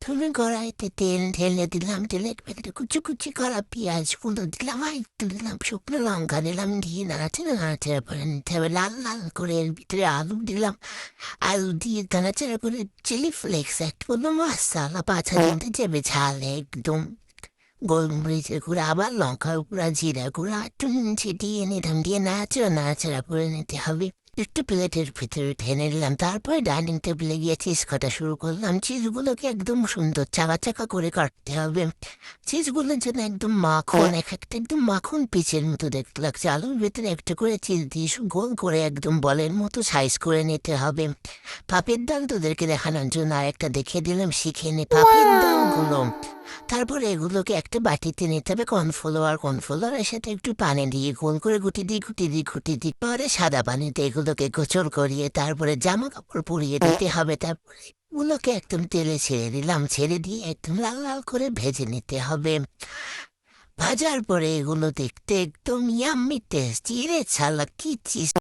তুমি কড়াইতে তেল ঢেলে দিলাম, ঢেলে ভেতরে কুচি কুচি করা পেঁয়াজ গুলো দিলাম, আর একটু দিলাম শুকনো লঙ্কা দিলাম, দিয়ে নাড়াচাড়া নাড়াচাড়া করে নিতে হবে লাল লাল করে। এর ভিতরে আলু দিলাম, আলু দিয়ে নাড়াচাড়া করে চিলি ফ্লেক্স একটা কোনো মশলা 5 মিনিটে যাবে ঝাল একদম। গোলমরিচের গুঁড়া, আবার লঙ্কার গুঁড়া, জিরা গুঁড়া একটু ছিটিয়ে নিলাম, দিয়ে নাড়াচাড়া নাড়াচাড়া করে নিতে হবে। একটু প্লেটের ভিতরে ঢেলে নিলাম, তারপরে ডাইনিং টেবিলে গিয়ে চিজ কাটা শুরু করলাম। চিজগুলোকে একদম সুন্দর চাকা চাকা করে কাটতে হবে। চিজগুলোর জন্য একদম মাখন, এক একটা একদম মাখন পিচের মতো দেখতে লাগছে। আলুর ভেতরে একটা করে চিজ দিয়ে গোল করে একদম বলের মতো সাইজ করে নিতে হবে। পাপের ডাল তোদেরকে দেখানোর জন্য আর একটা দেখিয়ে দিলাম, শিখে নে পাপের ডালগুলো। তারপরে এগুলোকে একটা বাটিতে নিতে হবে, কর্নফ্লোয়ারের সাথে একটু পানি দিয়ে গোল করে গুটি দিই পরে সাদা পানিতে এগুলোকে গোচর করিয়ে তারপরে জামা কাপড় পরিয়ে দিতে হবে। তারপরে এগুলোকে একদম তেলে ছেড়ে দিলাম, ছেড়ে দিয়ে একদম লাল লাল করে ভেজে নিতে হবে। ভাজার পরে এগুলো দেখতে একদম ইয়াম্মি টেস্টি রে ছালা, কি চিজ